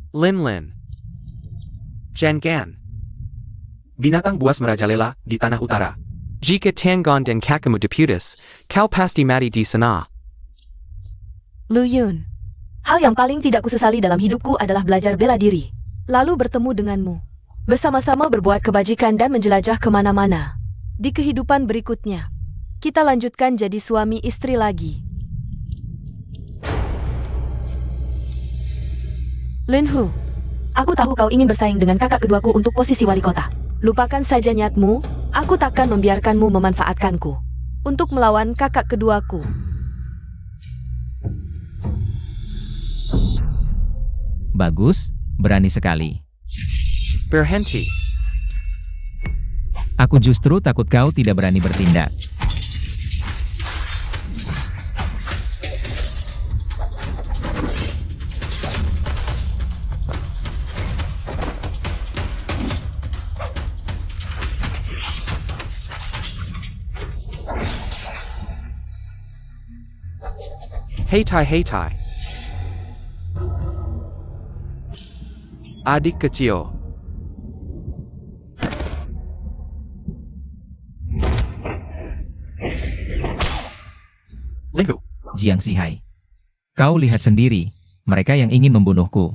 Lin Lin. Jen Gan. Binatang buas merajalela di tanah utara. Jika Tiangong dan kakamu diputus, kau pasti mati di sana. Lu Yun. Hal yang paling tidak kusesali dalam hidupku adalah belajar bela diri. Lalu bertemu denganmu. Bersama-sama berbuat kebajikan dan menjelajah kemana-mana. Di kehidupan berikutnya, kita lanjutkan jadi suami istri lagi. Lin Hu, aku tahu kau ingin bersaing dengan kakak keduaku untuk posisi wali kota. Lupakan saja niatmu, aku takkan membiarkanmu memanfaatkanku untuk melawan kakak keduaku. Bagus, berani sekali. Berhenti. Aku justru takut kau tidak berani bertindak. Hei Tai. Adik kecil. Linggu. Jiang Sihai. Kau lihat sendiri, mereka yang ingin membunuhku.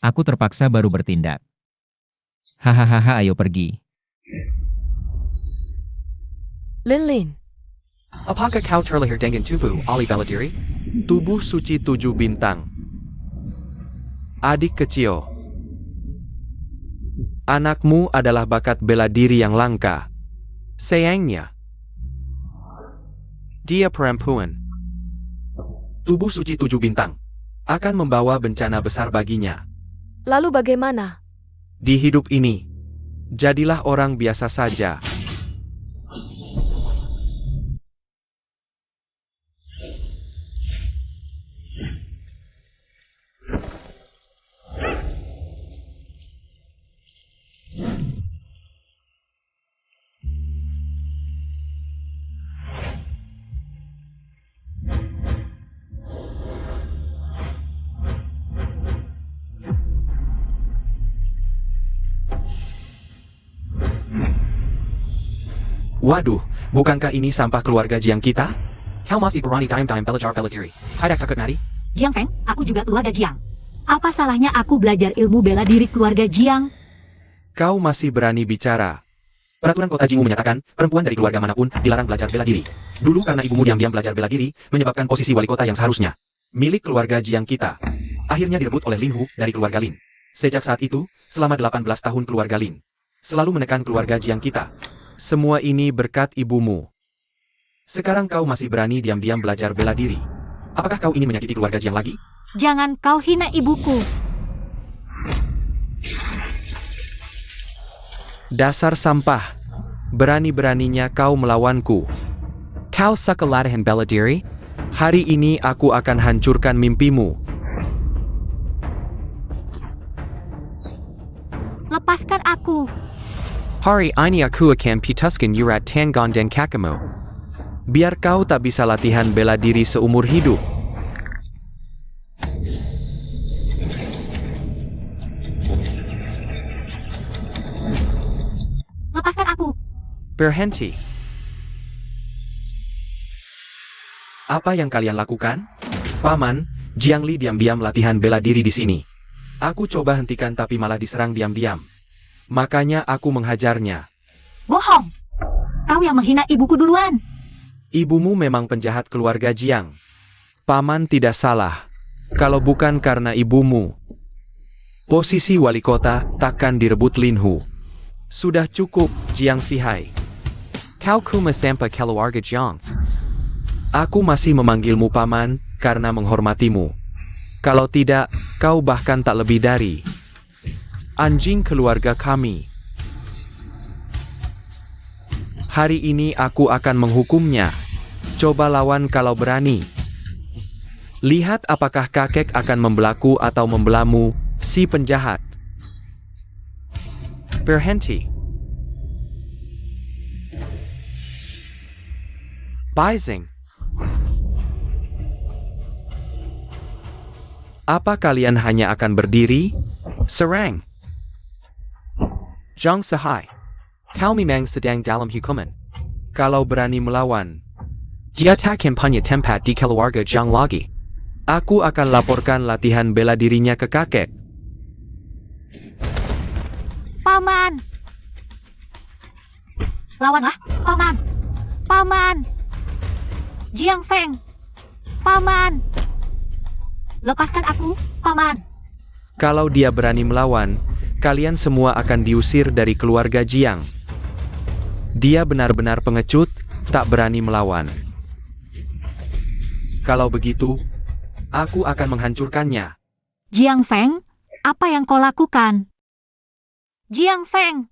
Aku terpaksa baru bertindak. Hahaha, ayo pergi. Lin. Apakah kau terlahir dengan tubuh ahli bela diri? Tubuh suci 7 bintang. Adik kecil. Anakmu adalah bakat bela diri yang langka. Sayangnya, dia perempuan. Tubuh suci 7 bintang akan membawa bencana besar baginya. Lalu bagaimana? Di hidup ini, jadilah orang biasa saja. Waduh, bukankah ini sampah keluarga Jiang kita? Kau masih berani time belajar bela diri. Tidak takut mati? Jiang Feng, aku juga keluarga Jiang. Apa salahnya aku belajar ilmu bela diri keluarga Jiang? Kau masih berani bicara. Peraturan kota Jingwu menyatakan, perempuan dari keluarga manapun dilarang belajar bela diri. Dulu karena ibumu diam-diam belajar bela diri, menyebabkan posisi wali kota yang seharusnya milik keluarga Jiang kita akhirnya direbut oleh Lin Hu dari keluarga Lin. Sejak saat itu, selama 18 tahun keluarga Lin selalu menekan keluarga Jiang kita. Semua ini berkat ibumu. Sekarang kau masih berani diam-diam belajar bela diri. Apakah kau ingin menyakiti keluarga Jiang lagi? Jangan kau hina ibuku. Dasar sampah. Berani-beraninya kau melawanku. Kau suka latihan bela diri? Hari ini aku akan hancurkan mimpimu. Lepaskan aku. Hari ini aku akan putuskan Yurat Tiangong dan kakamu. Biar kau tak bisa latihan bela diri seumur hidup. Lepaskan aku. Berhenti. Apa yang kalian lakukan? Paman, Jiang Li diam-diam latihan bela diri di sini. Aku coba hentikan tapi malah diserang diam-diam. Makanya aku menghajarnya. Bohong. Kau yang menghina ibuku duluan. Ibumu memang penjahat keluarga Jiang. Paman tidak salah. Kalau bukan karena ibumu, posisi wali kota takkan direbut Lin Hu. Sudah cukup, Jiang Sihai. Kau kuma sampai keluarga Jiang. Aku masih memanggilmu paman karena menghormatimu. Kalau tidak, kau bahkan tak lebih dari anjing keluarga kami. Hari ini aku akan menghukumnya. Coba lawan kalau berani. Lihat apakah kakek akan membelaku atau membelamu, si penjahat. Berhenti. Baizing. Apa kalian hanya akan berdiri? Serang! Zhang Sahai, kau memang sedang dalam hukuman. Kalau berani melawan, dia takkan punya tempat di keluarga Zhang lagi. Aku akan laporkan latihan bela dirinya ke kakek. Paman! Lawanlah, Paman! Paman! Jiang Feng! Paman! Lepaskan aku, Paman! Kalau dia berani melawan, kalian semua akan diusir dari keluarga Jiang. Dia benar-benar pengecut, tak berani melawan. Kalau begitu, aku akan menghancurkannya. Jiang Feng, apa yang kau lakukan? Jiang Feng!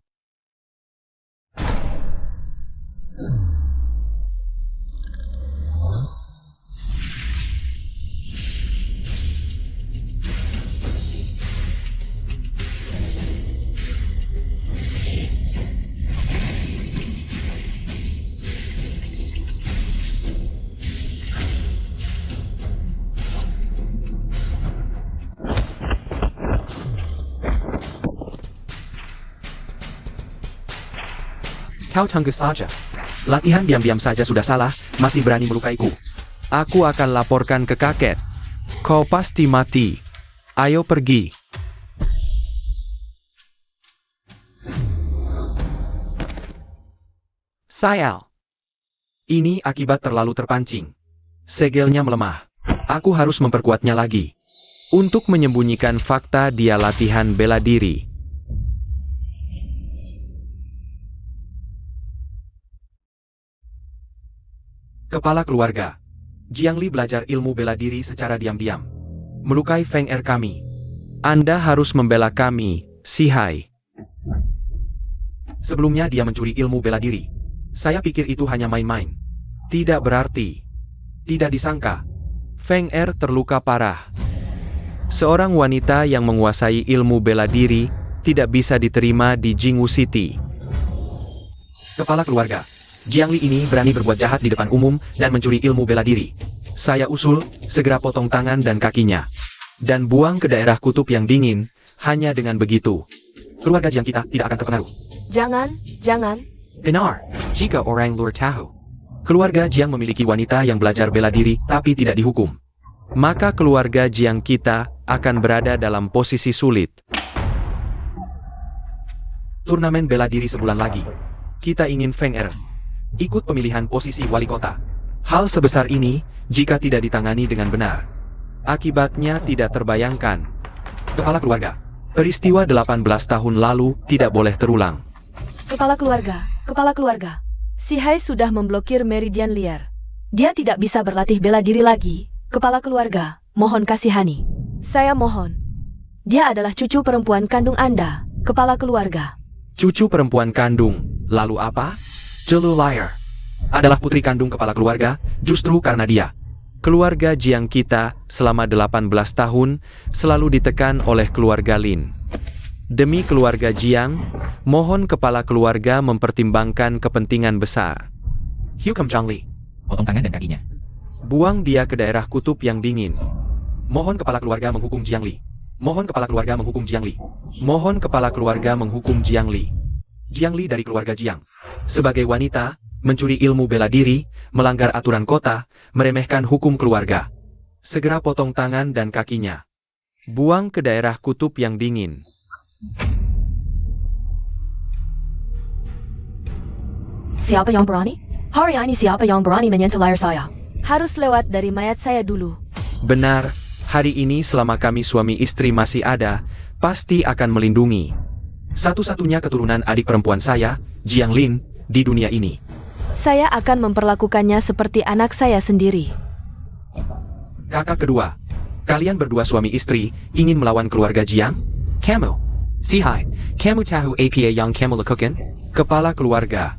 Kau tunggu saja. Latihan diam-diam saja sudah salah, masih berani melukaiku. Aku akan laporkan ke kakek. Kau pasti mati. Ayo pergi. Sayal. Ini akibat terlalu terpancing. Segelnya melemah. Aku harus memperkuatnya lagi. Untuk menyembunyikan fakta dia latihan bela diri. Kepala keluarga. Jiang Li belajar ilmu bela diri secara diam-diam. Melukai Feng Er kami. Anda harus membela kami, Sihai. Sebelumnya dia mencuri ilmu bela diri. Saya pikir itu hanya main-main. Tidak berarti. Tidak disangka. Feng Er terluka parah. Seorang wanita yang menguasai ilmu bela diri tidak bisa diterima di Jingwu City. Kepala keluarga. Jiang Li ini berani berbuat jahat di depan umum dan mencuri ilmu bela diri. Saya usul, segera potong tangan dan kakinya. Dan buang ke daerah kutub yang dingin, hanya dengan begitu. Keluarga Jiang kita tidak akan terpengaruh. Jangan. Benar, jika orang luar tahu. Keluarga Jiang memiliki wanita yang belajar bela diri tapi tidak dihukum. Maka keluarga Jiang kita akan berada dalam posisi sulit. Turnamen bela diri sebulan lagi. Kita ingin Feng Er ikut pemilihan posisi wali kota. Hal sebesar ini, jika tidak ditangani dengan benar, akibatnya tidak terbayangkan. Kepala keluarga, peristiwa 18 tahun lalu tidak boleh terulang. Kepala keluarga. Sihai sudah memblokir meridian liar. Dia tidak bisa berlatih bela diri lagi. Kepala keluarga, mohon kasihani. Saya mohon. Dia adalah cucu perempuan kandung Anda, kepala keluarga. Cucu perempuan kandung, lalu apa? Jelu liar. Adalah putri kandung kepala keluarga, justru karena dia. Keluarga Jiang kita selama 18 tahun selalu ditekan oleh keluarga Lin. Demi keluarga Jiang, mohon kepala keluarga mempertimbangkan kepentingan besar. Hukum Zhang Li. Potong tangan dan kakinya. Buang dia ke daerah kutub yang dingin. Mohon kepala keluarga menghukum Jiang Li. Mohon kepala keluarga menghukum Jiang Li. Mohon kepala keluarga menghukum Jiang Li. Jiang Li dari keluarga Jiang. Sebagai wanita, mencuri ilmu bela diri, melanggar aturan kota, meremehkan hukum keluarga. Segera potong tangan dan kakinya. Buang ke daerah kutub yang dingin. Siapa yang berani? Hari ini siapa yang berani menyentuh layar saya? Harus lewat dari mayat saya dulu. Benar, hari ini selama kami suami istri masih ada, pasti akan melindungi. Satu-satunya keturunan adik perempuan saya, Jiang Lin, di dunia ini. Saya akan memperlakukannya seperti anak saya sendiri. Kakak kedua, kalian berdua suami istri, ingin melawan keluarga Jiang? Kamu, Sihai, kamu tahu apa yang kamu lakukan? Kepala keluarga.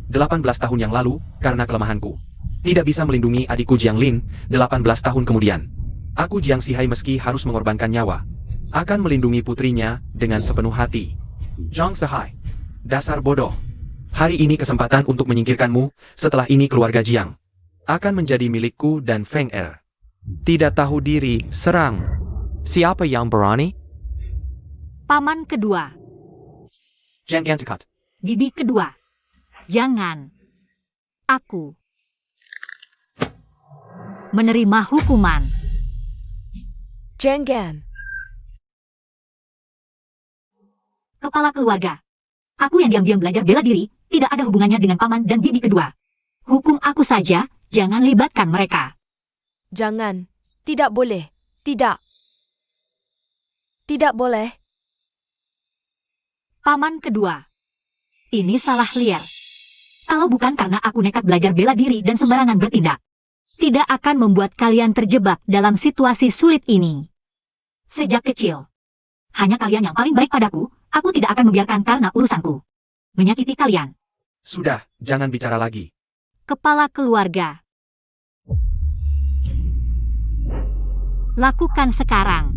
18 tahun yang lalu, karena kelemahanku. Tidak bisa melindungi adikku Jiang Lin, 18 tahun kemudian. Aku Jiang Sihai meski harus mengorbankan nyawa. Akan melindungi putrinya dengan sepenuh hati. Zhang Sihai. Dasar bodoh. Hari ini kesempatan untuk menyingkirkanmu, setelah ini keluarga Jiang akan menjadi milikku dan Feng Er. Tidak tahu diri, serang. Siapa yang berani? Paman kedua, Jangan dekat. bibi kedua. Jangan. Aku menerima hukuman. Jangan. Kepala keluarga. Aku yang diam-diam belajar bela diri, tidak ada hubungannya dengan paman dan bibi kedua. Hukum aku saja, jangan libatkan mereka. Jangan. Tidak boleh. Tidak. Tidak boleh. Paman kedua. Ini salah liar. Kalau bukan karena aku nekat belajar bela diri dan sembarangan bertindak, tidak akan membuat kalian terjebak dalam situasi sulit ini. Sejak kecil, hanya kalian yang paling baik padaku, aku tidak akan membiarkan karena urusanku menyakiti kalian. Sudah, jangan bicara lagi. Kepala keluarga. Lakukan sekarang.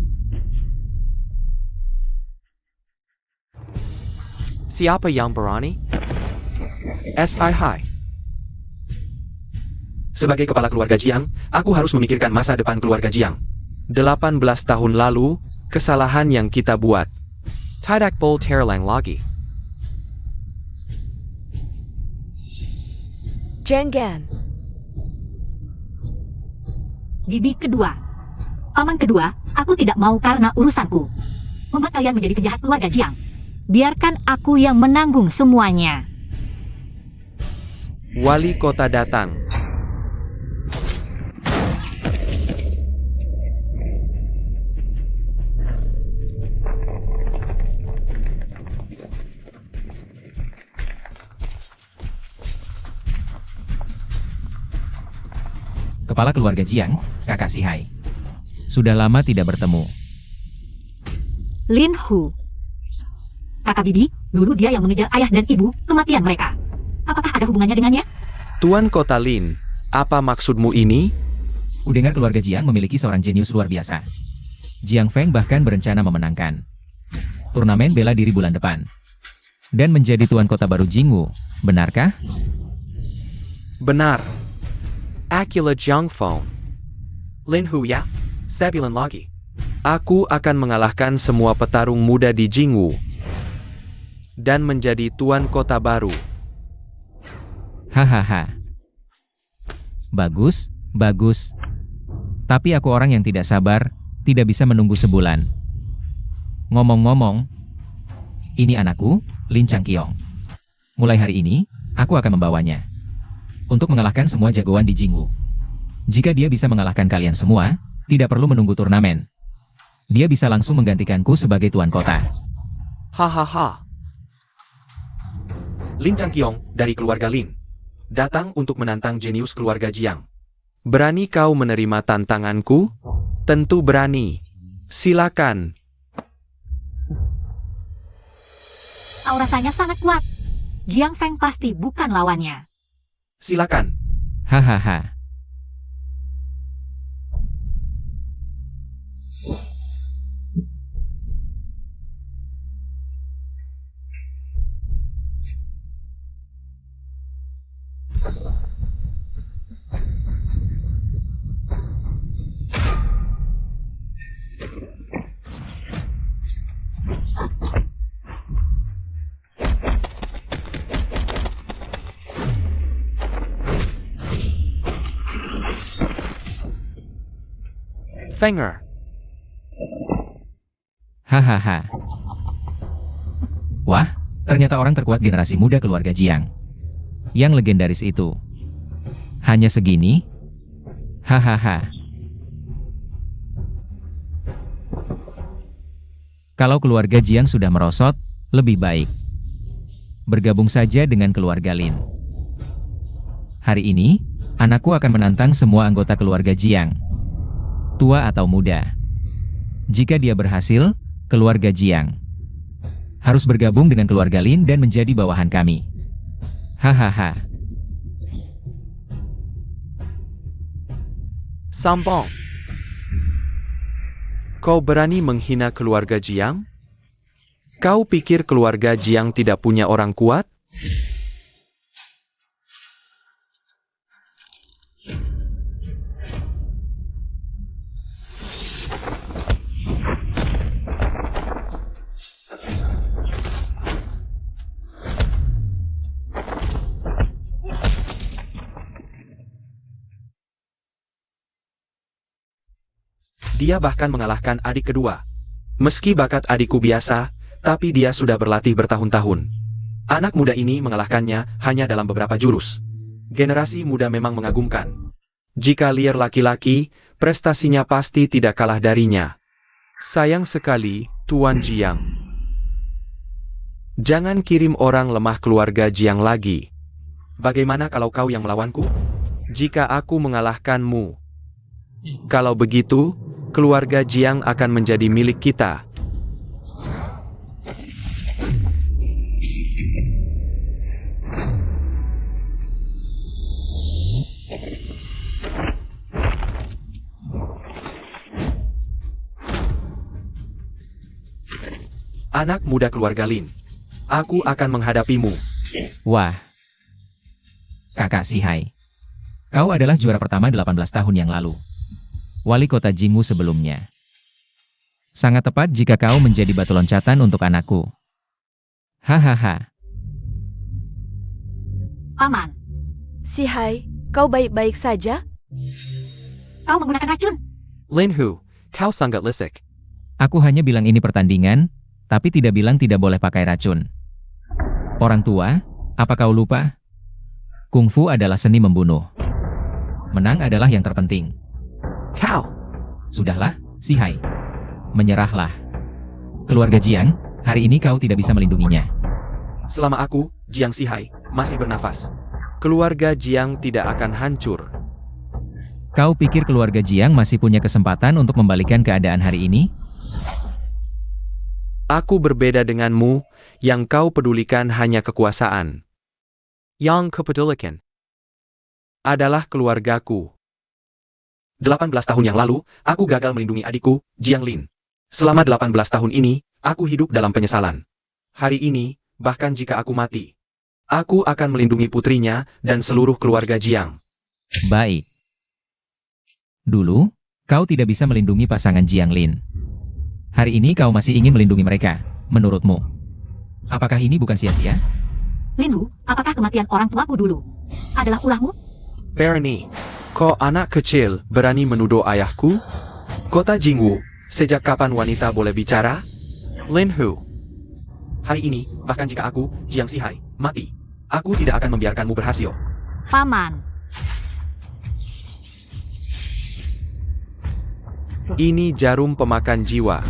Siapa yang berani? Hai. Sebagai kepala keluarga Jiang, aku harus memikirkan masa depan keluarga Jiang. 18 tahun lalu, kesalahan yang kita buat. Tidak boleh terulang lagi. Jangan. Bibi kedua. Paman kedua, aku tidak mau karena urusanku membuat kalian menjadi penjahat keluarga Jiang. Biarkan aku yang menanggung semuanya. Wali kota datang. Kepala keluarga Jiang, kakak si Hai. Sudah lama tidak bertemu. Lin Hu. Kakak bibi, dulu dia yang mengejar ayah dan ibu, kematian mereka. Apakah ada hubungannya dengannya? Tuan Kota Lin, apa maksudmu ini? Kudengar keluarga Jiang memiliki seorang jenius luar biasa. Jiang Feng bahkan berencana memenangkan turnamen bela diri bulan depan dan menjadi tuan kota baru Jingwu. Benarkah? Benar. Akila Jiang Feng. Lin Hu ya? Saya bilang lagi. Aku akan mengalahkan semua petarung muda di Jingwu dan menjadi tuan kota baru. Hahaha. Bagus, bagus. Tapi aku orang yang tidak sabar, tidak bisa menunggu sebulan. Ngomong-ngomong, ini anakku, Lin Changqiong. Mulai hari ini, aku akan membawanya untuk mengalahkan semua jagoan di Jingwu. Jika dia bisa mengalahkan kalian semua, tidak perlu menunggu turnamen. Dia bisa langsung menggantikanku sebagai tuan kota. Hahaha. Lin Changqiong dari keluarga Lin datang untuk menantang jenius keluarga Jiang. Berani kau menerima tantanganku? Tentu berani. Silakan. Auranya sangat kuat. Jiang Feng pasti bukan lawannya. Silakan. Hahaha. Fenger. Hahaha. Wah, ternyata orang terkuat generasi muda keluarga Jiang. Yang legendaris itu. Hanya segini? Hahaha. Kalau keluarga Jiang sudah merosot, lebih baik bergabung saja dengan keluarga Lin. Hari ini, anakku akan menantang semua anggota keluarga Jiang. Tua atau muda. Jika dia berhasil, keluarga Jiang harus bergabung dengan keluarga Lin dan menjadi bawahan kami. Hahaha. Sombong. Kau berani menghina keluarga Jiang? Kau pikir keluarga Jiang tidak punya orang kuat? Dia bahkan mengalahkan adik kedua. Meski bakat adikku biasa, tapi dia sudah berlatih bertahun-tahun. Anak muda ini mengalahkannya hanya dalam beberapa jurus. Generasi muda memang mengagumkan. Jika Lier laki-laki, prestasinya pasti tidak kalah darinya. Sayang sekali, Tuan Jiang. Jangan kirim orang lemah keluarga Jiang lagi. Bagaimana kalau kau yang melawanku? Jika aku mengalahkanmu. Kalau begitu, keluarga Jiang akan menjadi milik kita. Anak muda keluarga Lin, aku akan menghadapimu. Wah. Kakak Sihai. Kau adalah juara pertama 18 tahun yang lalu. Wali kota Jingwu sebelumnya. Sangat tepat jika kau menjadi batu loncatan untuk anakku. Hahaha. Paman, Sihai, kau baik-baik saja? kau menggunakan racun. Lin Hu, kau sangat lisik. Aku hanya bilang ini pertandingan, tapi tidak bilang tidak boleh pakai racun. Orang tua, apa kau lupa? Kungfu adalah seni membunuh. Menang adalah yang terpenting. Kau. Sudahlah, Sihai. Menyerahlah. Keluarga Jiang, hari ini kau tidak bisa melindunginya. Selama aku, Jiang Sihai, masih bernafas, keluarga Jiang tidak akan hancur. Kau pikir keluarga Jiang masih punya kesempatan untuk membalikkan keadaan hari ini? Aku berbeda denganmu, yang kau pedulikan hanya kekuasaan. Yang kupedulikan adalah keluargaku. 18 tahun yang lalu, aku gagal melindungi adikku, Jiang Lin. Selama 18 tahun ini, aku hidup dalam penyesalan. Hari ini, bahkan jika aku mati, aku akan melindungi putrinya dan seluruh keluarga Jiang. Baik. Dulu, kau tidak bisa melindungi pasangan Jiang Lin. Hari ini kau masih ingin melindungi mereka, menurutmu. Apakah ini bukan sia-sia? Linhu, apakah kematian orang tuaku dulu adalah ulahmu? Berani, kau anak kecil berani menuduh ayahku? Kota Jingwu, sejak kapan wanita boleh bicara? Lin Hu. Hari ini, bahkan jika aku, Jiang Sihai, mati, aku tidak akan membiarkanmu berhasil. Paman, Ini jarum pemakan jiwa.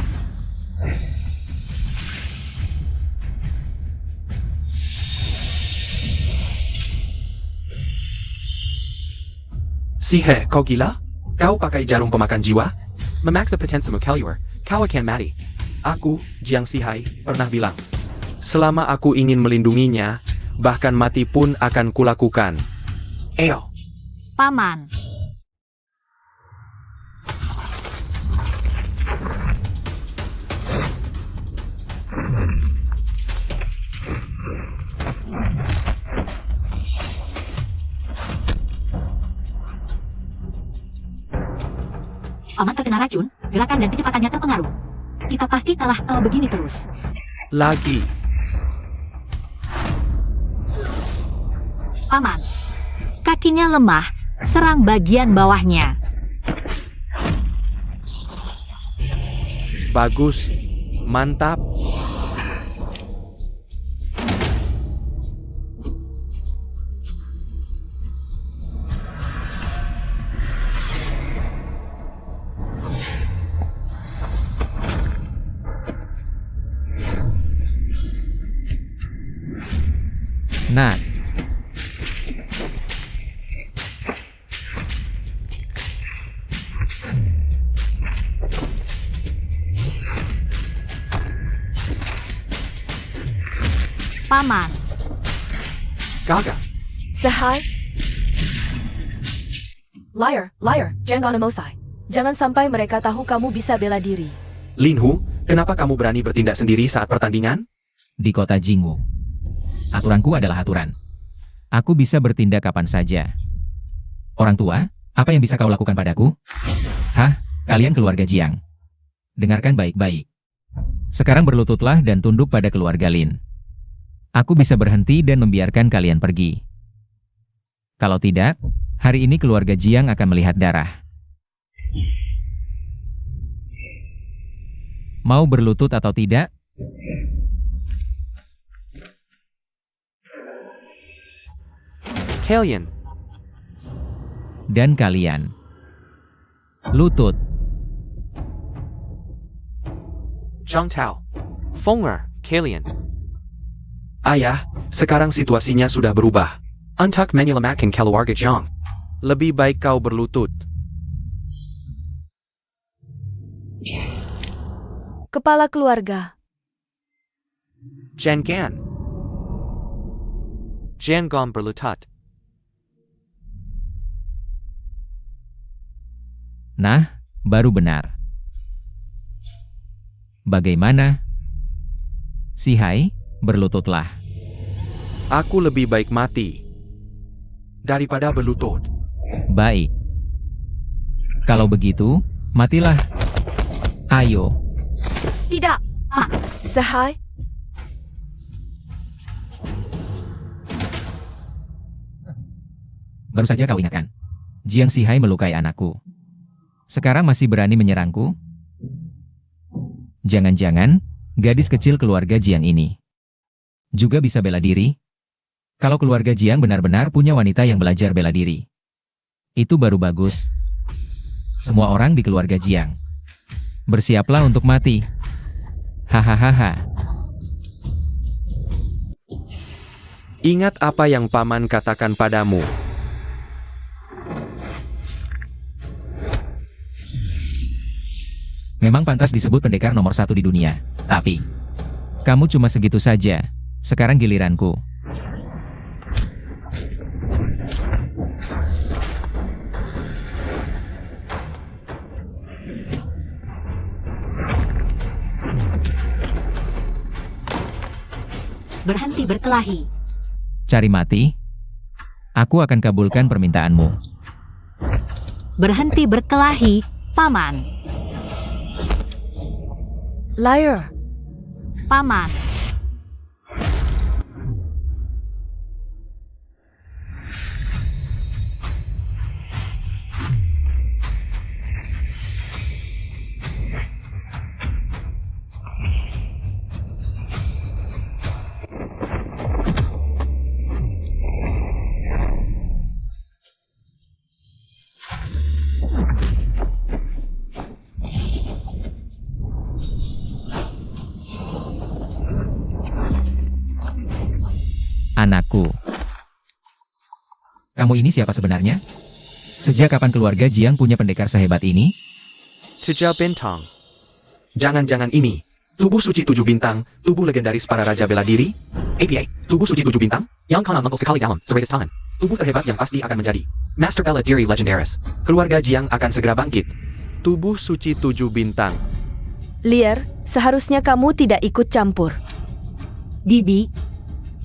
Sihai, kau gila? Kau pakai jarum pemakan jiwa? Memaksa potensimu keluar, kau akan mati. Aku, Jiang Sihai, pernah bilang, selama aku ingin melindunginya, bahkan mati pun akan kulakukan. Eyo. paman. Paman terkena racun, gerakan dan kecepatannya terpengaruh. Kita pasti kalah kalau begini terus. Lagi. Paman, kakinya lemah, serang bagian bawahnya. Bagus. Mantap. Nah, Paman, Gaga. Sihai. Liar, jangan emosai. Jangan sampai mereka tahu kamu bisa bela diri. Lin Hu, kenapa kamu berani bertindak sendiri saat pertandingan? di kota Jingwu. Aturanku adalah aturan. Aku bisa bertindak kapan saja. Orang tua, apa yang bisa kau lakukan padaku? Hah, kalian keluarga Jiang. Dengarkan baik-baik. Sekarang berlututlah dan tunduk pada keluarga Lin. Aku bisa berhenti dan membiarkan kalian pergi. Kalau tidak, hari ini keluarga Jiang akan melihat darah. Mau berlutut atau tidak? Kalian. Dan kalian. Lutut. Zhang Tao. Fonger, kalian. Ayah, sekarang situasinya sudah berubah. Untuk menyelamatkan keluarga Zhang, lebih baik kau berlutut. Kepala keluarga. Jangan. Jangan berlutut. Nah, baru benar. Bagaimana? Si Hai, berlututlah. Aku lebih baik mati daripada berlutut. Baik. Kalau begitu, matilah. Ayo. Tidak, Pak. Sahai, Baru saja kau ingatkan. Jiang Si Hai melukai anakku. Sekarang masih berani menyerangku? Jangan-jangan, gadis kecil keluarga Jiang ini juga bisa bela diri? Kalau keluarga Jiang benar-benar punya wanita yang belajar bela diri, itu baru bagus. Semua orang di keluarga Jiang, bersiaplah untuk mati. Hahaha. Ingat apa yang paman katakan padamu. Memang pantas disebut pendekar nomor 1 di dunia. Tapi, kamu cuma segitu saja. Sekarang giliranku. Berhenti berkelahi. Cari mati? Aku akan kabulkan permintaanmu. Berhenti berkelahi, Paman. liar. Paman. Anakku. Kamu ini siapa sebenarnya? Sejak kapan keluarga Jiang punya pendekar sehebat ini? Tujuh bintang. Jangan-jangan ini tubuh suci 7 bintang, tubuh legendaris para raja bela diri? APA, tubuh suci 7 bintang, yang kanan mantul sekali dalam, sebagai tangan. Tubuh terhebat yang pasti akan menjadi Master Bela Diri Legendaris. Keluarga Jiang akan segera bangkit. Tubuh suci 7 bintang. Liar, seharusnya kamu tidak ikut campur. Bibi,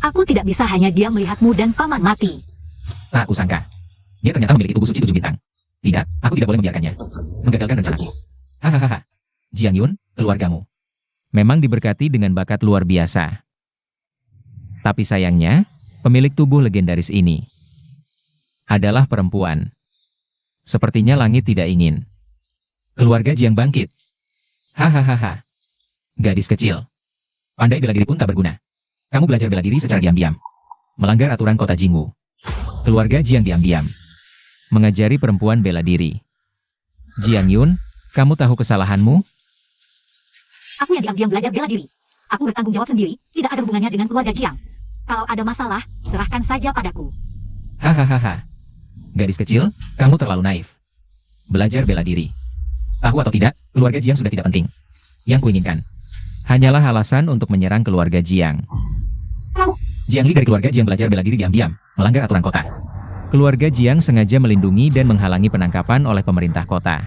aku tidak bisa hanya diam melihatmu dan Paman mati. Tak aku sangka. Dia ternyata memiliki tubuh suci 7 bintang. Tidak, aku tidak boleh membiarkannya. Menggagalkan rencanaku. Hahaha. Jiang Yun, keluargamu memang diberkati dengan bakat luar biasa. Tapi sayangnya, pemilik tubuh legendaris ini adalah perempuan. Sepertinya langit tidak ingin keluarga Jiang bangkit. Hahaha. Gadis kecil. Pandai bela diri pun tak berguna. Kamu belajar bela diri secara diam-diam. Melanggar aturan kota Jingwu. Keluarga Jiang diam-diam mengajari perempuan bela diri. Jiang Yun, kamu tahu kesalahanmu? Aku yang diam-diam belajar bela diri. Aku bertanggung jawab sendiri, tidak ada hubungannya dengan keluarga Jiang. Kalau ada masalah, serahkan saja padaku. Hahaha. Gadis kecil, kamu terlalu naif. Belajar bela diri. Tahu atau tidak, keluarga Jiang sudah tidak penting. Yang kuinginkan hanyalah alasan untuk menyerang keluarga Jiang. Jiang Li dari keluarga Jiang belajar bela diri diam-diam, melanggar aturan kota. Keluarga Jiang sengaja melindungi dan menghalangi penangkapan oleh pemerintah kota.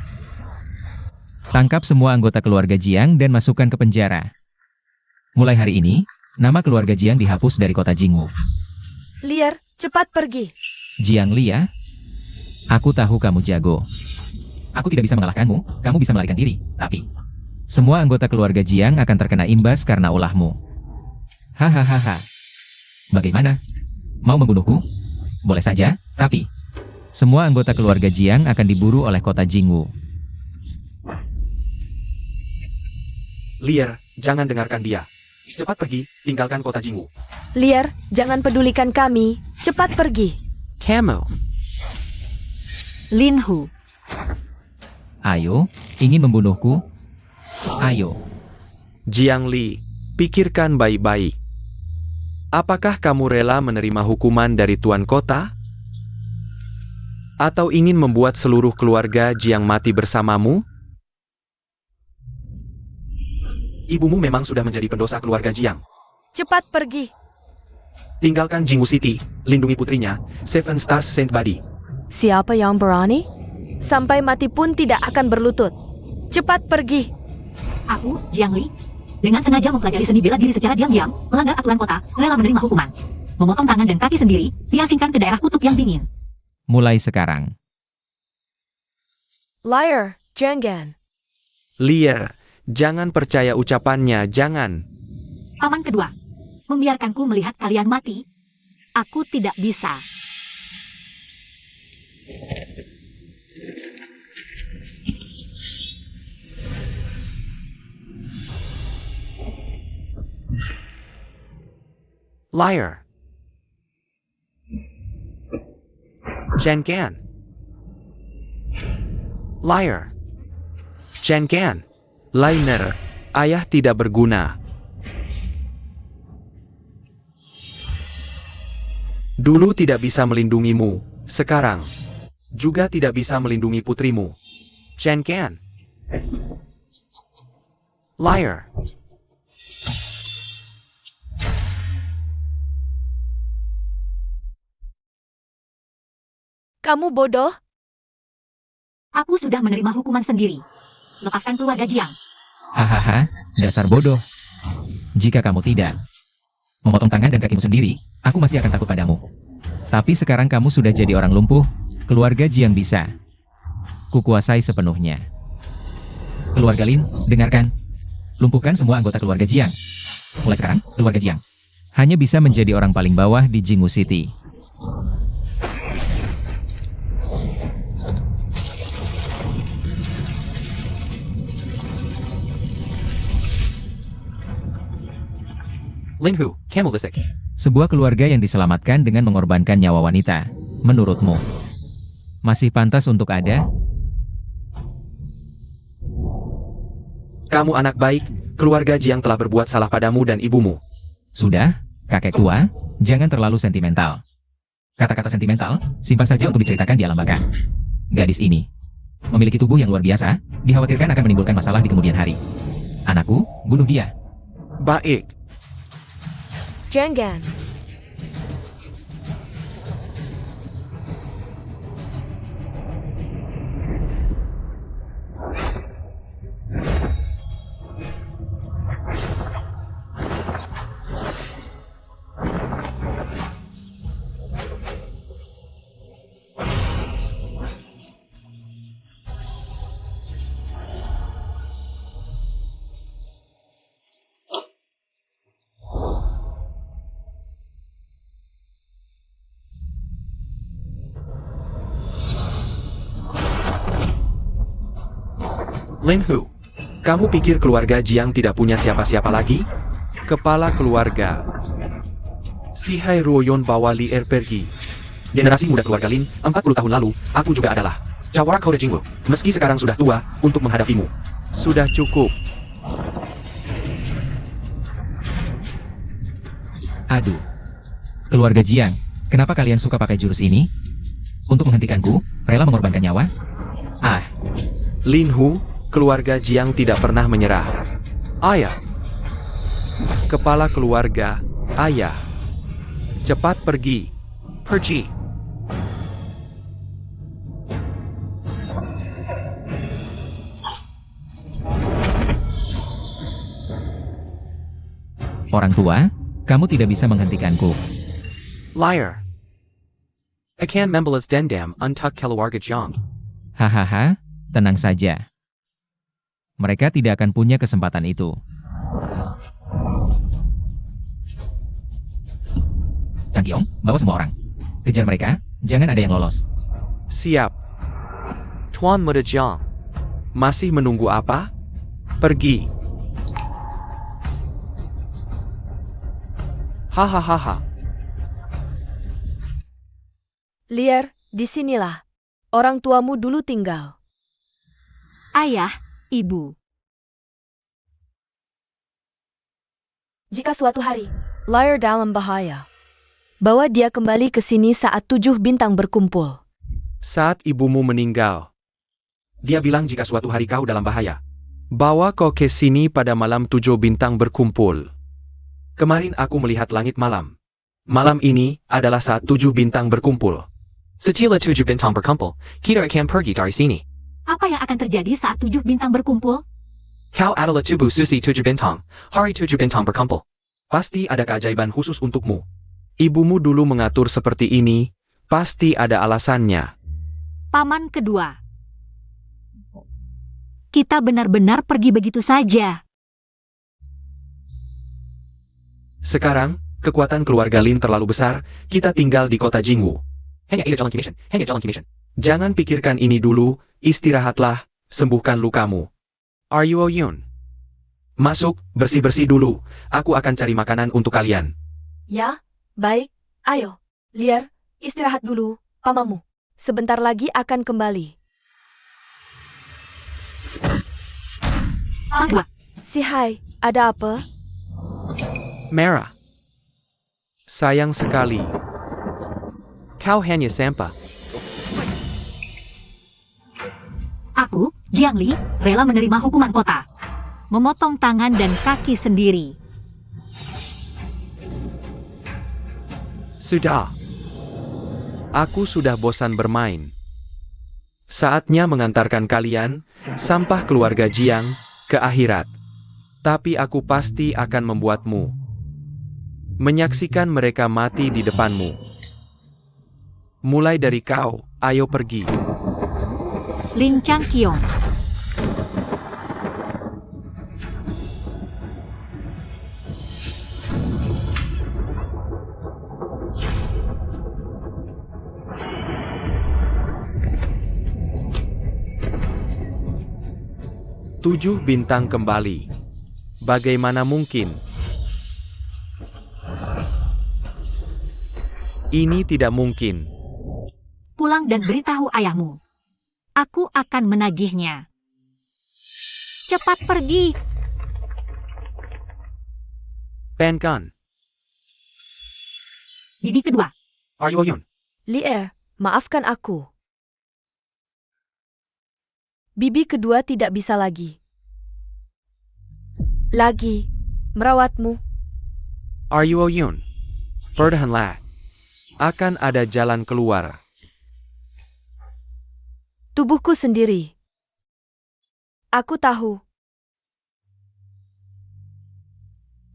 Tangkap semua anggota keluarga Jiang dan masukkan ke penjara. Mulai hari ini, nama keluarga Jiang dihapus dari kota Jingwu. Liar, cepat pergi. Jiang Li ya? Aku tahu kamu jago. Aku tidak bisa mengalahkanmu, kamu bisa melarikan diri, tapi semua anggota keluarga Jiang akan terkena imbas karena ulahmu. Hahaha. Bagaimana? Mau membunuhku? Boleh saja, tapi semua anggota keluarga Jiang akan diburu oleh kota Jingwu. Lier, jangan dengarkan dia. Cepat pergi, tinggalkan kota Jingwu. Lier, jangan pedulikan kami. Cepat pergi. Kamu. Lin Hu. Ayo, ingin membunuhku? Ayo. Jiang Li, pikirkan baik-baik. Apakah kamu rela menerima hukuman dari Tuan Kota? Atau ingin membuat seluruh keluarga Jiang mati bersamamu? Ibumu memang sudah menjadi pendosa keluarga Jiang. Cepat pergi. Tinggalkan Jingwu City, lindungi putrinya, Seven Stars Saint Body. Siapa yang berani? Sampai mati pun tidak akan berlutut. Cepat pergi. Aku, Jiang Li, dengan sengaja mempelajari seni bela diri secara diam-diam, melanggar aturan kota, rela menerima hukuman. Memotong tangan dan kaki sendiri, diasingkan ke daerah kutub yang dingin. Mulai sekarang. Liar, Jangan. Lier, jangan percaya ucapannya, jangan. Paman kedua, membiarkanku melihat kalian mati. Aku tidak bisa. Liar. Jangan. Liar. Jangan. Liner. Ayah tidak berguna. Dulu tidak bisa melindungimu, sekarang juga tidak bisa melindungi putrimu. Jangan. Liar. Kamu bodoh? Aku sudah menerima hukuman sendiri. Lepaskan keluarga Jiang. Hahaha, dasar bodoh. Jika kamu tidak memotong tangan dan kakimu sendiri, aku masih akan takut padamu. Tapi sekarang kamu sudah jadi orang lumpuh, keluarga Jiang bisa kukuasai sepenuhnya. Keluarga Lin, dengarkan. Lumpuhkan semua anggota keluarga Jiang. Mulai sekarang, keluarga Jiang hanya bisa menjadi orang paling bawah di Jingwu City. Lin Hu, Camel Lisik. Sebuah keluarga yang diselamatkan dengan mengorbankan nyawa wanita. Menurutmu, masih pantas untuk ada? Kamu anak baik, keluarga Jiang telah berbuat salah padamu dan ibumu. Sudah, kakek tua, jangan terlalu sentimental. Kata-kata sentimental, simpan saja untuk diceritakan di alam baka. Gadis ini memiliki tubuh yang luar biasa, dikhawatirkan akan menimbulkan masalah di kemudian hari. Anakku, bunuh dia. Baik. Jangan. Lin Hu, kamu pikir keluarga Jiang tidak punya siapa-siapa lagi? Kepala keluarga. Si Hai Ruoyon bawa Lier pergi. Generasi muda keluarga Lin, 40 tahun lalu, aku juga adalah Jawara Kode Jingwu. Meski sekarang sudah tua, untuk menghadapimu. Sudah cukup. Aduh. Keluarga Jiang, kenapa kalian suka pakai jurus ini? Untuk menghentikanku, rela mengorbankan nyawa? Ah, Lin Hu, keluarga Jiang tidak pernah menyerah. Ayah. Kepala keluarga, ayah. Cepat pergi. Pergi. orang tua, kamu tidak bisa menghentikanku. Liar. Akan membalas dendam untuk keluarga Jiang. Hahaha, tenang saja. Mereka tidak akan punya kesempatan itu. Chang Qiong, bawa semua orang. Kejar mereka, jangan ada yang lolos. Siap. Tuan Muda Jiang. Masih menunggu apa? Pergi. Hahaha. Liar, disinilah. Orang tuamu dulu tinggal. Ayah, ibu. Jika suatu hari, Liar dalam bahaya, bawa dia kembali ke sini saat 7 bintang berkumpul. Saat ibumu meninggal, dia bilang jika suatu hari kau dalam bahaya, bawa kau ke sini pada malam 7 bintang berkumpul. Kemarin aku melihat langit malam. Malam ini adalah saat 7 bintang berkumpul. Setelah 7 bintang berkumpul, kita akan pergi dari sini. Apa yang akan terjadi saat 7 bintang berkumpul? Kau adalah tubuh susi 7 bintang, hari 7 bintang berkumpul. Pasti ada keajaiban khusus untukmu. Ibumu dulu mengatur seperti ini, pasti ada alasannya. Paman kedua. Kita benar-benar pergi begitu saja. Sekarang, kekuatan keluarga Lin terlalu besar, kita tinggal di kota Jingwu. Hanya jalan kimishan. Jangan pikirkan ini dulu, istirahatlah, sembuhkan lukamu. Are you Yun? Masuk, bersih-bersih dulu, aku akan cari makanan untuk kalian. Ya, baik. Ayo, Liar, istirahat dulu, pamamu. Sebentar lagi akan kembali. Paman dua. Si Hai, ada apa? Merah. Sayang sekali. Kau hanya sampah. Aku, Jiang Li, rela menerima hukuman kota. Memotong tangan dan kaki sendiri. Sudah. Aku sudah bosan bermain. Saatnya mengantarkan kalian, sampah keluarga Jiang, ke akhirat. Tapi aku pasti akan membuatmu menyaksikan mereka mati di depanmu. Mulai dari kau, ayo pergi. Lincang Qiong. Tujuh bintang kembali. Bagaimana mungkin? Ini tidak mungkin. Pulang dan beritahu ayahmu. Aku akan menagihnya. Cepat pergi. Penkan. Bibi kedua. Are you Yun? Liar, maafkan aku. Bibi kedua tidak bisa lagi merawatmu. Are you Yun? Perlahanlah. Akan ada jalan keluar. Tubuhku sendiri. Aku tahu.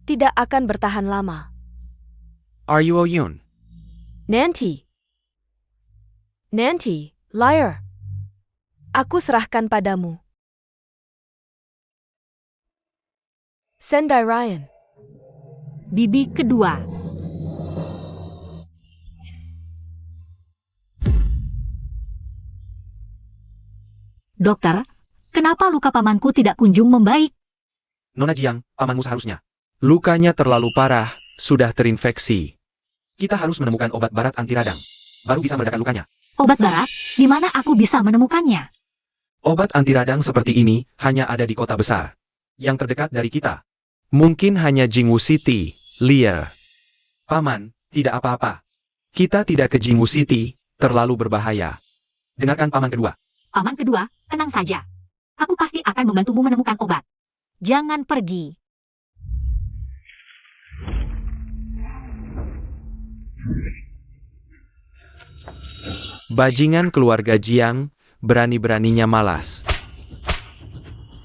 Tidak akan bertahan lama. Are you Yun? Nanti, Liar. Aku serahkan padamu. Sendai Ryan. Bibi kedua. Dokter, kenapa luka pamanku tidak kunjung membaik? Nona Jiang, pamanmu seharusnya. Lukanya terlalu parah, sudah terinfeksi. Kita harus menemukan obat barat anti radang. Baru bisa meredakan lukanya. Obat barat? Di mana aku bisa menemukannya? Obat anti radang seperti ini hanya ada di kota besar. Yang terdekat dari kita. Mungkin hanya Jingwu City, Liar. Paman, tidak apa-apa. Kita tidak ke Jingwu City, terlalu berbahaya. Dengarkan paman kedua. Paman kedua, tenang saja. Aku pasti akan membantumu menemukan obat. Jangan pergi. Bajingan keluarga Jiang, berani-beraninya malas.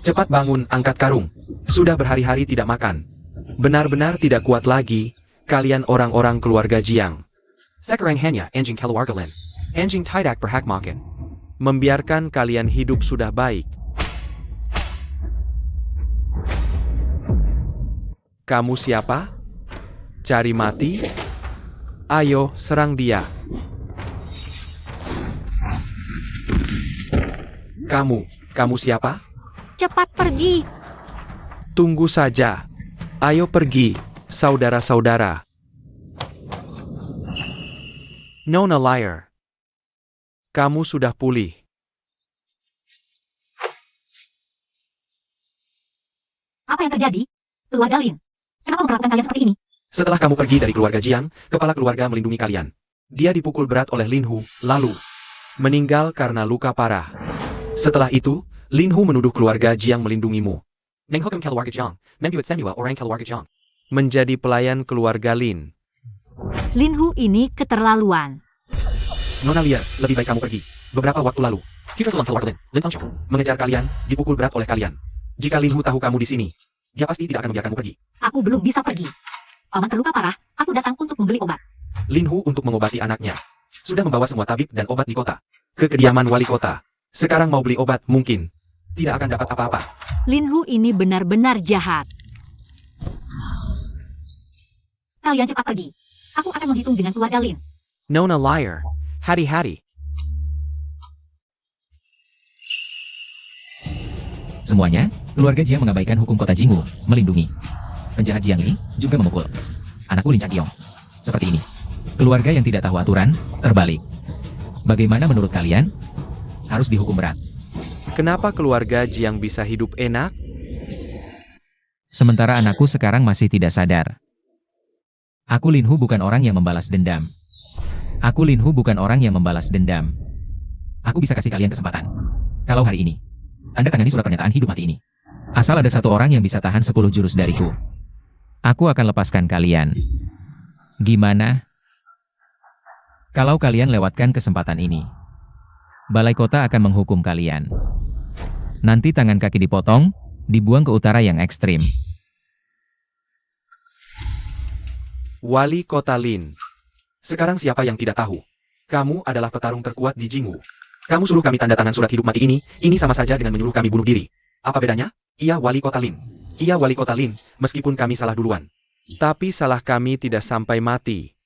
Cepat bangun, angkat karung. Sudah berhari-hari tidak makan. Benar-benar tidak kuat lagi, kalian orang-orang keluarga Jiang. Sekarang hanya anjing keluarga Lin. Anjing tidak berhak makan. Membiarkan kalian hidup sudah baik. Kamu siapa? Cari mati? Ayo, serang dia. Kamu siapa? Cepat pergi. Tunggu saja. Ayo pergi, saudara-saudara. Nona liar. Kamu sudah pulih. Apa yang terjadi? Keluarga Lin. Kenapa memperlakukan kalian seperti ini? Setelah kamu pergi dari keluarga Jiang, kepala keluarga melindungi kalian. Dia dipukul berat oleh Lin Hu, lalu meninggal karena luka parah. Setelah itu, Lin Hu menuduh keluarga Jiang melindungimu. Menghukum keluarga Jiang, membuat semua orang keluarga Jiang menjadi pelayan keluarga Lin. Lin Hu ini keterlaluan. Nona liar, lebih baik kamu pergi. Beberapa waktu lalu, kita selang keluarga Lin Sangxiu, mengejar kalian, dipukul berat oleh kalian. Jika Lin Hu tahu kamu di sini, dia pasti tidak akan membiarkanmu pergi. Aku belum bisa pergi. Paman terluka parah, aku datang untuk membeli obat. Lin Hu untuk mengobati anaknya. Sudah membawa semua tabib dan obat di kota. Ke kediaman wali kota. Sekarang mau beli obat mungkin tidak akan dapat apa-apa. Lin Hu ini benar-benar jahat. Kalian cepat pergi. Aku akan menghitung dengan keluarga Lin. Nona liar. Hati-hati. Semuanya, keluarga Jiang mengabaikan hukum kota Jingwu, melindungi. Penjahat Jiang ini juga memukul anakku Lin Changqiong. Seperti ini. Keluarga yang tidak tahu aturan, terbalik. Bagaimana menurut kalian? Harus dihukum berat. Kenapa keluarga Jiang bisa hidup enak? Sementara anakku sekarang masih tidak sadar. Aku Lin Hu bukan orang yang membalas dendam. Aku Lin Hu bukan orang yang membalas dendam. Aku bisa kasih kalian kesempatan. Kalau hari ini, Anda tangani surat pernyataan hidup mati ini. Asal ada satu orang yang bisa tahan 10 jurus dariku. Aku akan lepaskan kalian. Gimana? Kalau kalian lewatkan kesempatan ini, balai kota akan menghukum kalian. Nanti tangan kaki dipotong, dibuang ke utara yang ekstrim. Wali kota Lin. Sekarang siapa yang tidak tahu? Kamu adalah petarung terkuat di Jingwu. Kamu suruh kami tanda tangan surat hidup mati ini sama saja dengan menyuruh kami bunuh diri. Apa bedanya? Ia wali kota Lin. Ia wali kota Lin, meskipun kami salah duluan. Tapi salah kami tidak sampai mati.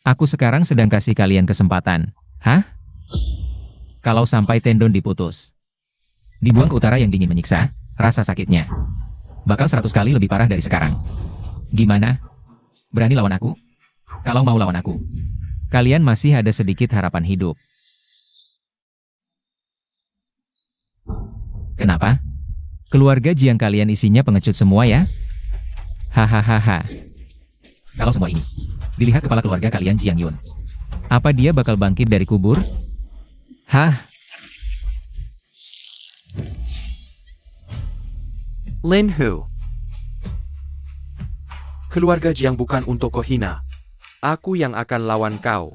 Aku sekarang sedang kasih kalian kesempatan. Hah? Kalau sampai tendon diputus, dibuang ke utara yang dingin menyiksa, rasa sakitnya bakal 100 kali lebih parah dari sekarang. Gimana? Berani lawan aku? Kalau mau lawan aku, kalian masih ada sedikit harapan hidup. Kenapa? Keluarga Jiang kalian isinya pengecut semua ya? Hahaha. Kalau semua ini dilihat kepala keluarga kalian Jiang Yun, apa dia bakal bangkit dari kubur? Hah? Lin Hu. Keluarga Jiang bukan untuk kau hina. Aku yang akan lawan kau.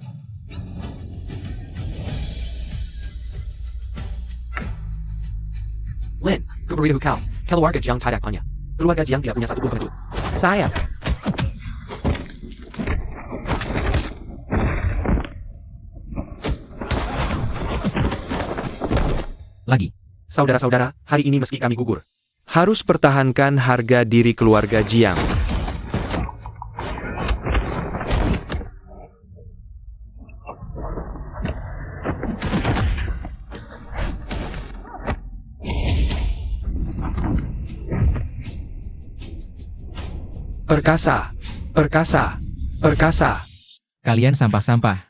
Lin, keberitahu kau, keluarga Jiang tidak punya. Keluarga Jiang tidak punya satupun pengecut. Saya. Lagi. Saudara-saudara, hari ini meski kami gugur, harus pertahankan harga diri keluarga Jiang. Perkasa, perkasa, perkasa. Kalian sampah-sampah.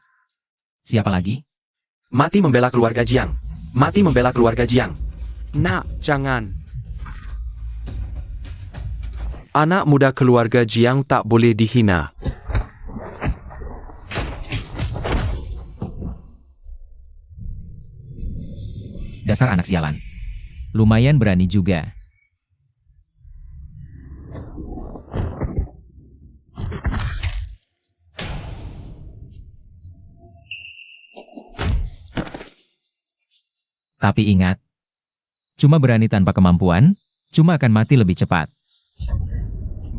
Siapa lagi? Mati membela keluarga Jiang. Mati membela keluarga Jiang. Nak, jangan. Anak muda keluarga Jiang tak boleh dihina. Dasar anak sialan. Lumayan berani juga. Tapi ingat, cuma berani tanpa kemampuan, cuma akan mati lebih cepat.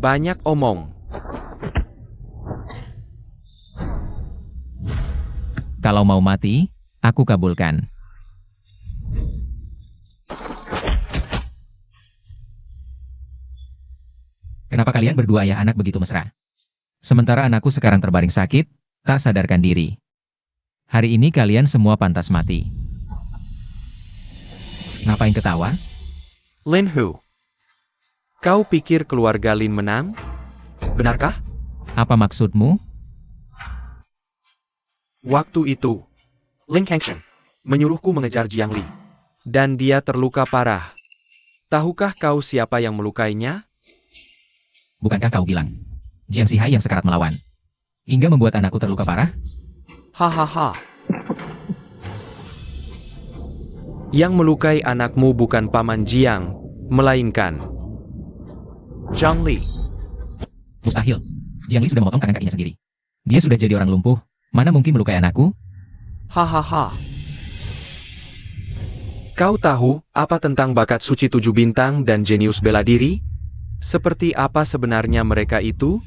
Banyak omong. Kalau mau mati, aku kabulkan. Kenapa kalian berdua ayah anak begitu mesra? Sementara anakku sekarang terbaring sakit, tak sadarkan diri. Hari ini kalian semua pantas mati. Ngapain ketawa? Lin Hu. Kau pikir keluarga Lin menang? Benarkah? Apa maksudmu? Waktu itu, Ling Kangsheng menyuruhku mengejar Jiang Li. Dan dia terluka parah. Tahukah kau siapa yang melukainya? Bukankah kau bilang, Jiang Sihai yang sekarat melawan, hingga membuat anakku terluka parah? Hahaha. Yang melukai anakmu bukan Paman Jiang, melainkan Jiang Li. Mustahil. Jiang Li sudah memotong tangan kakinya sendiri. Dia sudah jadi orang lumpuh. Mana mungkin melukai anakku? Hahaha. Kau tahu apa tentang bakat suci 7 bintang dan jenius bela diri? Seperti apa sebenarnya mereka itu?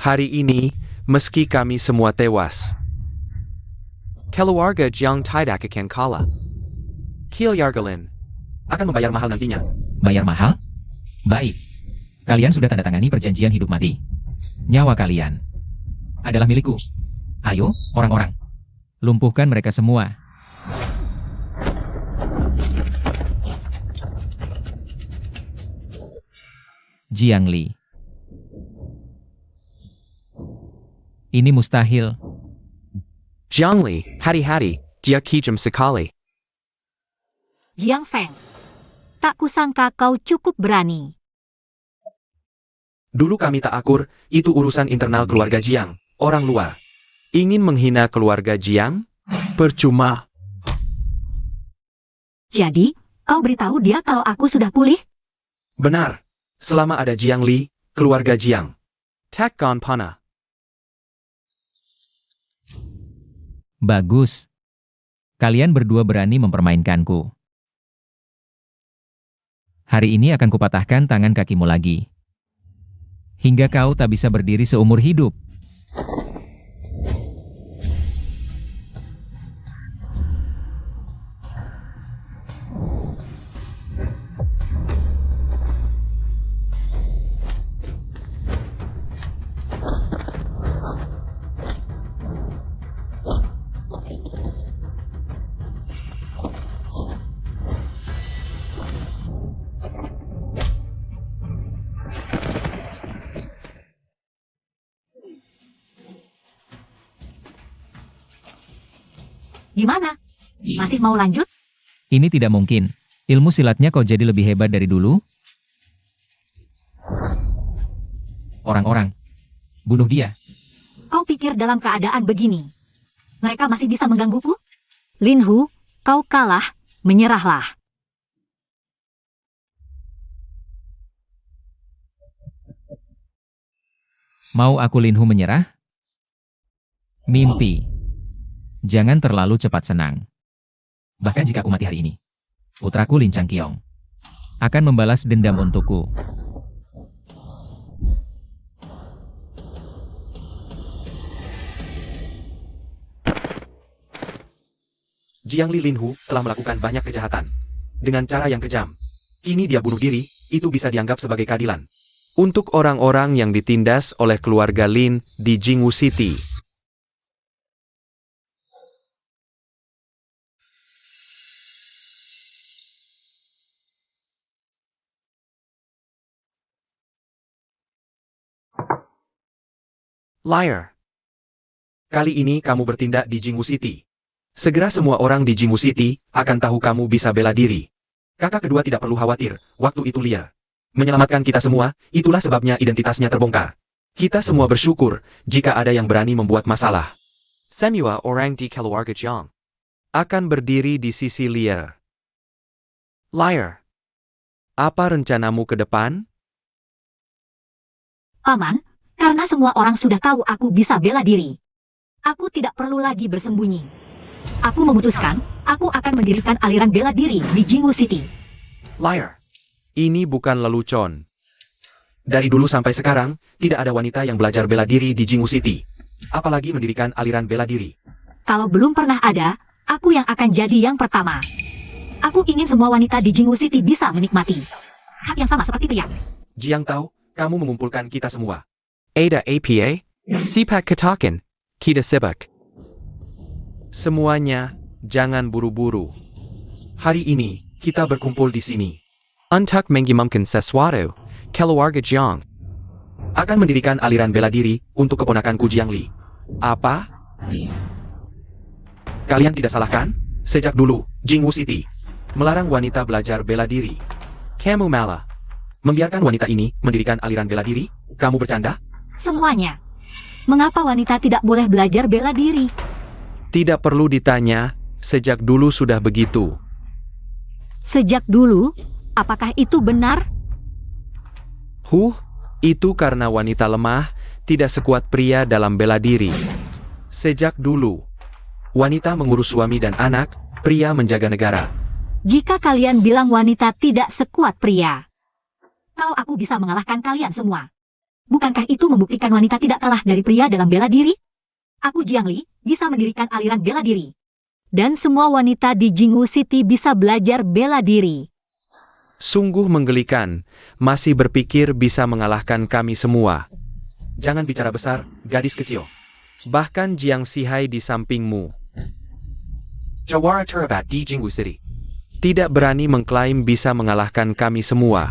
Hari ini, meski kami semua tewas, keluarga Jiang tidak akan kalah. Kilyargalin akan membayar mahal nantinya. Bayar mahal? Baik. Kalian sudah tanda tangani perjanjian hidup mati. Nyawa kalian adalah milikku. Ayo, orang-orang. Lumpuhkan mereka semua. Jiang Li. Ini mustahil. Jiang Li, hari-hari, dia kejam sekali. Jiang Feng, tak kusangka kau cukup berani. Dulu kami tak akur, itu urusan internal keluarga Jiang, orang luar. Ingin menghina keluarga Jiang? Percuma. Jadi, kau beritahu dia kalau aku sudah pulih? Benar. Selama ada Jiang Li, keluarga Jiang takkan panah. Bagus. Kalian berdua berani mempermainkanku. Hari ini akan kupatahkan tangan kakimu lagi. Hingga kau tak bisa berdiri seumur hidup. Gimana? Masih mau lanjut? Ini tidak mungkin. Ilmu silatnya kau jadi lebih hebat dari dulu? Orang-orang, bunuh dia. Kau pikir dalam keadaan begini, mereka masih bisa menggangguku? Lin Hu, kau kalah, menyerahlah. Mau aku Lin Hu menyerah? Mimpi. Jangan terlalu cepat senang. Bahkan jika aku mati hari ini, putraku Lin Changqiong akan membalas dendam untukku. Jiang Li Lin Hu telah melakukan banyak kejahatan. Dengan cara yang kejam. Ini dia bunuh diri, itu bisa dianggap sebagai keadilan. Untuk orang-orang yang ditindas oleh keluarga Lin di Jingwu City. Liar. Kali ini kamu bertindak di Jingwu City. Segera semua orang di Jingwu City akan tahu kamu bisa bela diri. Kakak kedua tidak perlu khawatir, waktu itu liar. Menyelamatkan kita semua, itulah sebabnya identitasnya terbongkar. Kita semua bersyukur jika ada yang berani membuat masalah. Semua orang di keluarga Jiang akan berdiri di sisi liar. Liar. Apa rencanamu ke depan? Paman, karena semua orang sudah tahu aku bisa bela diri. Aku tidak perlu lagi bersembunyi. Aku memutuskan, aku akan mendirikan aliran bela diri di Jingwu City. Liar. Ini bukan lelucon. Dari dulu sampai sekarang, tidak ada wanita yang belajar bela diri di Jingwu City. Apalagi mendirikan aliran bela diri. Kalau belum pernah ada, aku yang akan jadi yang pertama. Aku ingin semua wanita di Jingwu City bisa menikmati hak yang sama seperti pria. Jiang tahu, kamu mengumpulkan kita semua. Ada APA, Sipak Katakan, kita sibuk. Semuanya, jangan buru-buru. Hari ini, kita berkumpul di sini. Untuk mengimamkan sesuatu, keluarga Jiang akan mendirikan aliran bela diri untuk keponakanku Jiang Li. Apa? Kalian tidak salah kan? Sejak dulu, Jingwu City melarang wanita belajar bela diri. Kamu malah membiarkan wanita ini mendirikan aliran bela diri? Kamu bercanda? Semuanya. Mengapa wanita tidak boleh belajar bela diri? Tidak perlu ditanya, sejak dulu sudah begitu. Sejak dulu, apakah itu benar? Itu karena wanita lemah tidak sekuat pria dalam bela diri. Sejak dulu, wanita mengurus suami dan anak, pria menjaga negara. Jika kalian bilang wanita tidak sekuat pria, kalau aku bisa mengalahkan kalian semua, bukankah itu membuktikan wanita tidak kalah dari pria dalam bela diri? Aku Jiang Li bisa mendirikan aliran bela diri. Dan semua wanita di Jingwu City bisa belajar bela diri. Sungguh menggelikan, masih berpikir bisa mengalahkan kami semua. Jangan bicara besar, gadis kecil. Bahkan Jiang Sihai di sampingmu, Jawara Terabat di Jingwu City, tidak berani mengklaim bisa mengalahkan kami semua.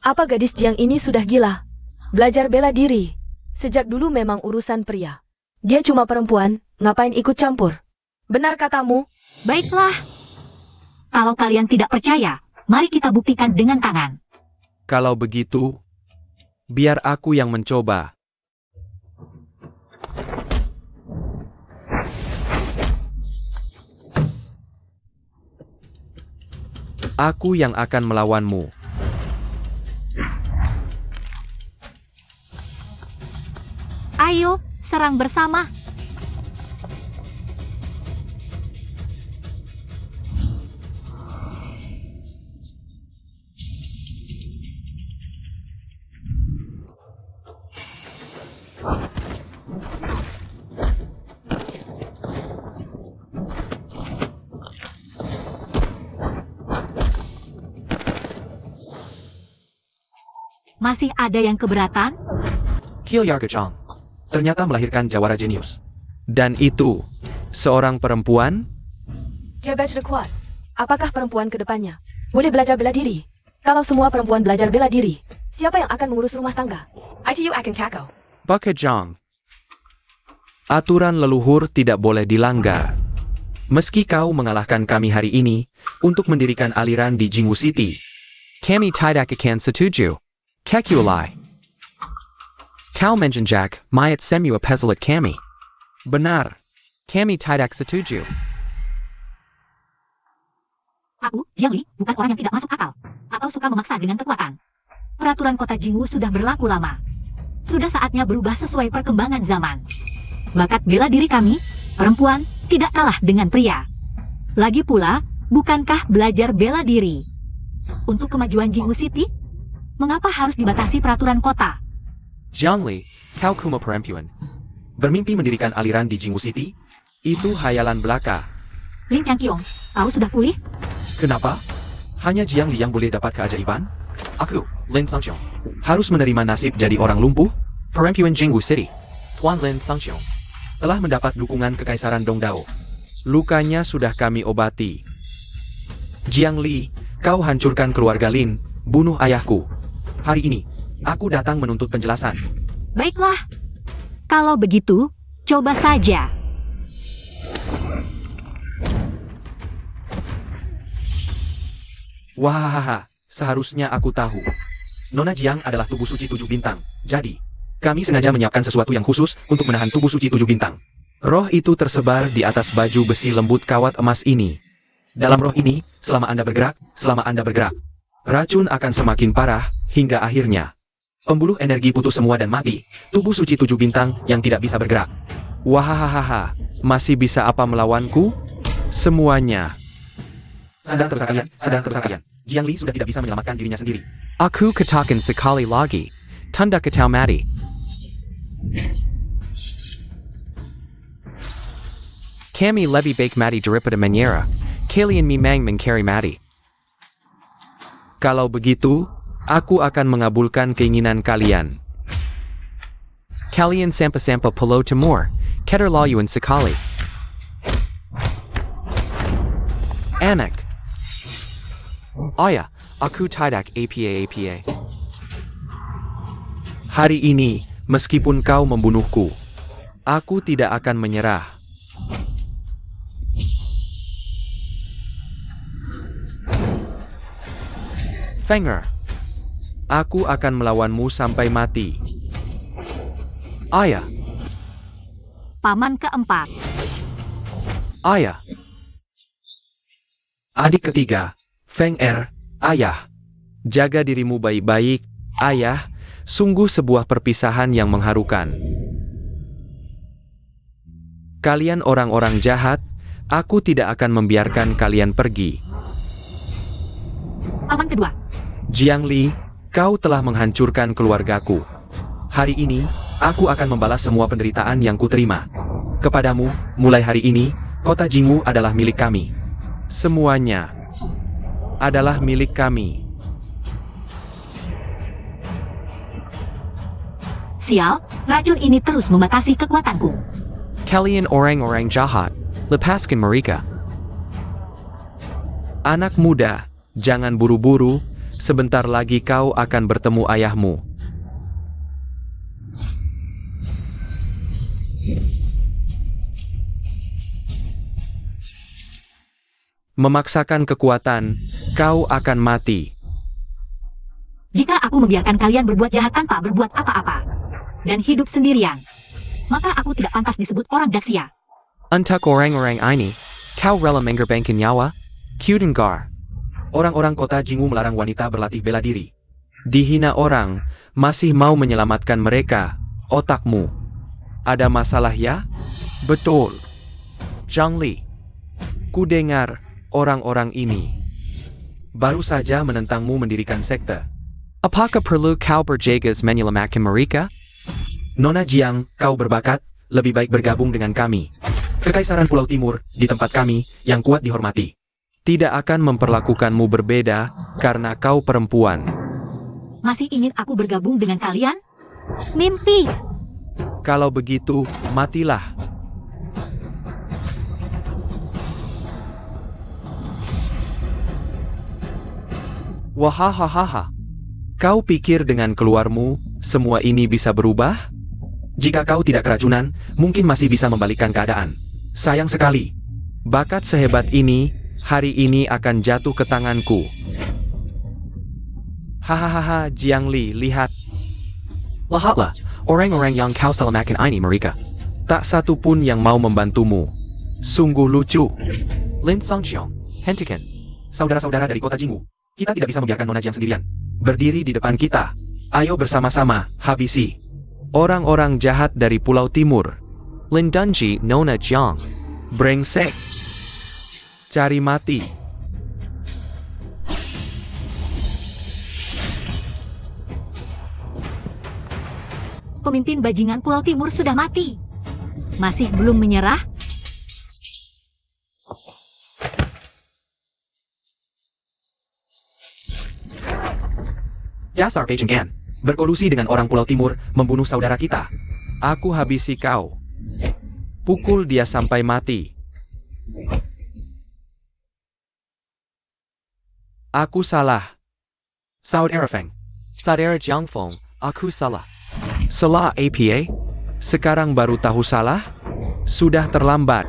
Apa gadis Jiang ini sudah gila? Belajar bela diri. Sejak dulu memang urusan pria. Dia cuma perempuan, ngapain ikut campur? Benar katamu? Baiklah. Kalau kalian tidak percaya, mari kita buktikan dengan tangan. Kalau begitu, biar aku yang mencoba. Aku yang akan melawanmu. Ayo, serang bersama. Masih ada yang keberatan? Qilyargachong ternyata melahirkan jawara jenius. Dan itu, seorang perempuan? Jebej kuat. Apakah perempuan ke depannya boleh belajar bela diri? Kalau semua perempuan belajar bela diri, siapa yang akan mengurus rumah tangga? ITU akan kakao. Bakajong. Aturan leluhur tidak boleh dilanggar. Meski kau mengalahkan kami hari ini, untuk mendirikan aliran di Jingwu City, kami tidak akan setuju. Kekulai. Kau menjenjak mayat semua peselit kami. Benar. Kami tidak setuju. Aku, Jiang Li, bukan orang yang tidak masuk akal, atau suka memaksa dengan kekuatan. Peraturan kota Jingwu sudah berlaku lama. Sudah saatnya berubah sesuai perkembangan zaman. Bakat bela diri kami, perempuan, tidak kalah dengan pria. Lagi pula, bukankah belajar bela diri untuk kemajuan Jingwu City? Mengapa harus dibatasi peraturan kota? Jiang Li, kau kumo perempuan. Bermimpi mendirikan aliran di Jingwu City? Itu hayalan belaka. Lin Changqiong, kau sudah pulih? Kenapa? Hanya Jiang Li yang boleh dapat keajaiban? Aku, Lin Sangxiong, harus menerima nasib jadi orang lumpuh? Perempuan Jingwu City, Tuan Lin Sangxiong, telah mendapat dukungan Kekaisaran Dongdao. Lukanya sudah kami obati. Jiang Li, kau hancurkan keluarga Lin, bunuh ayahku. Hari ini, aku datang menuntut penjelasan. Baiklah. Kalau begitu, coba saja. Wah, seharusnya aku tahu. Nona Jiang adalah tubuh suci 7 bintang. Jadi, kami sengaja menyiapkan sesuatu yang khusus untuk menahan tubuh suci 7 bintang. Roh itu tersebar di atas baju besi lembut kawat emas ini. Dalam roh ini, selama Anda bergerak, racun akan semakin parah, hingga akhirnya pembuluh energi putus semua dan mati. Tubuh suci 7 bintang yang tidak bisa bergerak. Wahahaha, masih bisa apa melawanku? Semuanya. Sedang tersa kalian. Jiang Li sudah tidak bisa menyelamatkan dirinya sendiri. Aku katakan sekali lagi. Tanda ketau mati. Kami lebih baik mati daripada menyerah. Kalian memang mencari mati. Kalau begitu, aku akan mengabulkan keinginan kalian. Kalian sampa-sampa Pulau Timur, keterlaluan sekali. Anak. Oh ya, aku tidak apa. Hari ini, meskipun kau membunuhku, Aku tidak akan menyerah. Fenger, aku akan melawanmu sampai mati. Ayah, Paman keempat. ayah. Adik ketiga, Feng Er, ayah. Jaga dirimu baik-baik, ayah. Sungguh sebuah perpisahan yang mengharukan. Kalian orang-orang jahat, aku tidak akan membiarkan kalian pergi. Paman kedua. Jiang Li, kau telah menghancurkan keluargaku. Hari ini, aku akan membalas semua penderitaan yang kuterima. Kepadamu, mulai hari ini, kota Jingwu adalah milik kami. Semuanya adalah milik kami. Sial, racun ini terus membatasi kekuatanku. Kalian orang-orang jahat, lepaskan mereka. Anak muda, jangan buru-buru, sebentar lagi kau akan bertemu ayahmu. Memaksakan kekuatan, kau akan mati. Jika aku membiarkan kalian berbuat jahat tanpa berbuat apa-apa, dan hidup sendirian, maka aku tidak pantas disebut orang Daxia. Untuk orang-orang ini, kau rela mengorbankan nyawa? Kudengar. Orang-orang kota Jingwu melarang wanita berlatih bela diri. Dihina orang, masih mau menyelamatkan mereka. Otakmu ada masalah ya? Betul. Jiang Li, ku dengar orang-orang ini baru saja menentangmu mendirikan sekte. Apakah perlu kau berjagas menyelamatkan mereka? Nona Jiang, kau berbakat, lebih baik bergabung dengan kami. Kekaisaran Pulau Timur, di tempat kami, yang kuat dihormati. Tidak akan memperlakukanmu berbeda, karena kau perempuan. Masih ingin aku bergabung dengan kalian? Mimpi! Kalau begitu, matilah. Wahahaha. Kau pikir dengan keluarmu, semua ini bisa berubah? Jika kau tidak keracunan, mungkin masih bisa membalikkan keadaan. Sayang sekali. Bakat sehebat ini, hari ini akan jatuh ke tanganku. Hahaha, Jiang Li, lihat. Lihatlah, orang-orang yang kau selamatkan ini mereka. Tak satu pun yang mau membantumu. Sungguh lucu. Lin Songqiong, hentikan. Saudara-saudara dari kota Jingwu, kita tidak bisa membiarkan Nona Jiang sendirian berdiri di depan kita. Ayo bersama-sama, habisi orang-orang jahat dari Pulau Timur. Lin Dunji, Nona Jiang. Brengsek. Cari mati. Pemimpin bajingan Pulau Timur sudah mati. Masih belum menyerah? Dasar Beijing Gan, berkolusi dengan orang Pulau Timur, membunuh saudara kita. Aku habisi kau. Pukul dia sampai mati. Aku salah. Saudara Feng, saudara Jiang Feng, aku salah. Salah apa? Sekarang baru tahu salah? Sudah terlambat.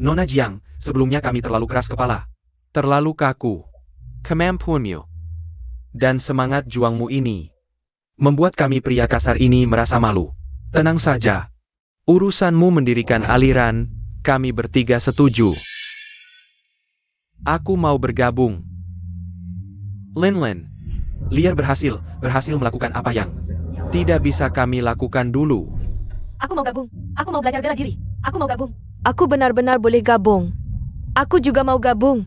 Nona Jiang, sebelumnya kami terlalu keras kepala. Terlalu kaku. Kemampuanmu dan semangat juangmu ini membuat kami pria kasar ini merasa malu. Tenang saja. Urusanmu mendirikan aliran, kami bertiga setuju. Aku mau bergabung. Lin, Liar berhasil melakukan apa yang tidak bisa kami lakukan dulu. Aku mau gabung. Aku mau belajar bela diri. Aku mau gabung. Aku benar-benar boleh gabung. Aku juga mau gabung.